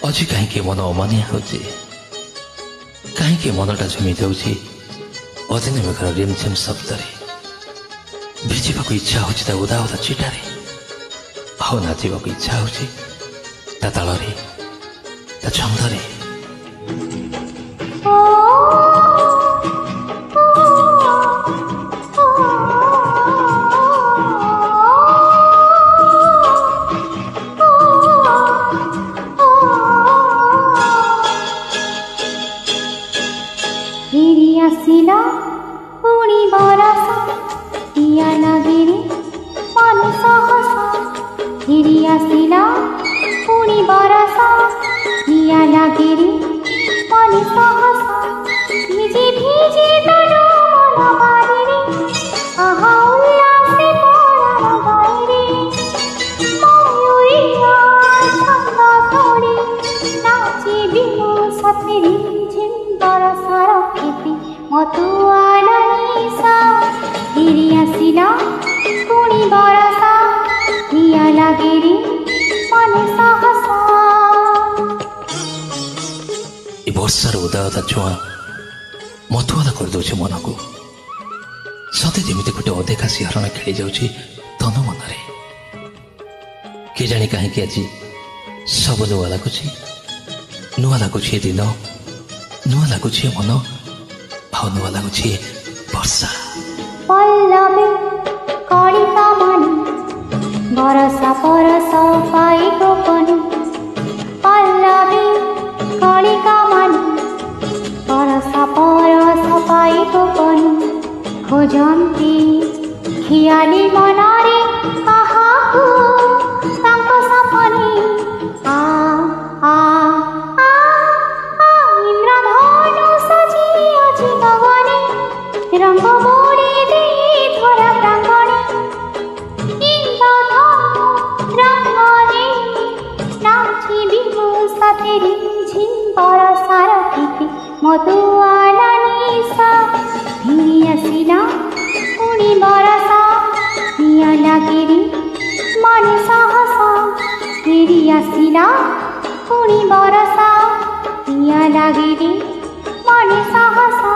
अझै कहीं मन अमानिया होची कहीं मनटा झुमी जाऊँगी अदिन मेघर रिमझिम शब्दरे भिजिବାକୁ इच्छा होची ता उदा उदा चिटारे ଆଉ ନାଚିବାକୁ इच्छा होची ता ताଳରେ ता छंदरे वर्षार उदा उदा छुआ मथुआला करदे मन को सते जमी गोटे अदेखा सिंहरण खेली जाऊँगी तन मनरे के जानी कहीं आज सब नुआ लगुच दिन नुआ लगुच मन आ नुआ लगुच वर्षा बरसा परस पाई गोपनी पल्लवी कलिका मानी बरसा परस पाई गोपनी खोजंती खियाली मनारे काहाकू तांको सपनी आ आ आ आ इंद्रधनु सजी अजी गगने रंग बोड़ी दे धरा प्रांगणे मधुआला निशा फिरी आसिला पुणी बरसा निया लागिरी मन सहसा फिरी आसिला पुणी बरसा निया लागिरी मन सहसा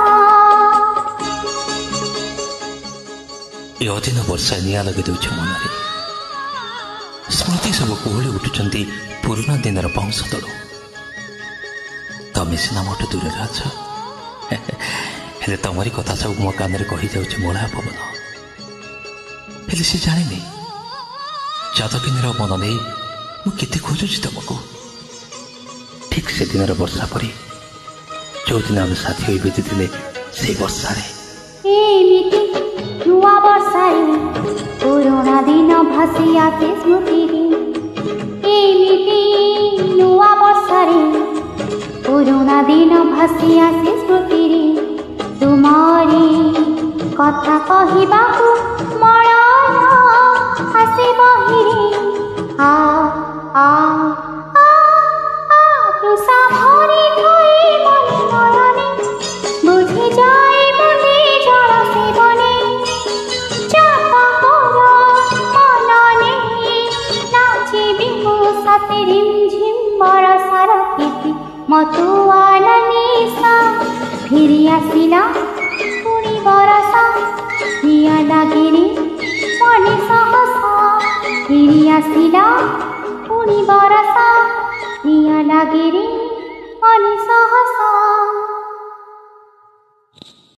ए अदिन वर्षा निया लगे दौछ मनरे स्मृति सब कोहली उठुचंती पुराना दिनर बंश तलु तमें सीना मोट दूर अछ हेले तमरी कथा सब मो कान कही जाऊँ मोड़ा पवन हेले से जानी जादकिनीर मन नहीं मुझे खोजुची तुमको ठीक से दिन वर्षा परी जो दिन आम साथी हो बीती से वर्षा नुआ वर्षारे पुराना दिन भासी आसे स्मृति नुआ वर्षारे पुराना दिन भासी आसे स्मृति तुमारी कथा कहबाकू मन आसे बहिरे आ आ आ तृषा भरी थई मने नयने बुझी जाए बुझे जल सेवने चापाकर मनने नाचिबी हो साथे रिमझिम बरसार खेती मधुआला निशा फिरी आसिला पुणी बरसा निया लागिरी मने सहसा फिरी आसिला पुणी बरसा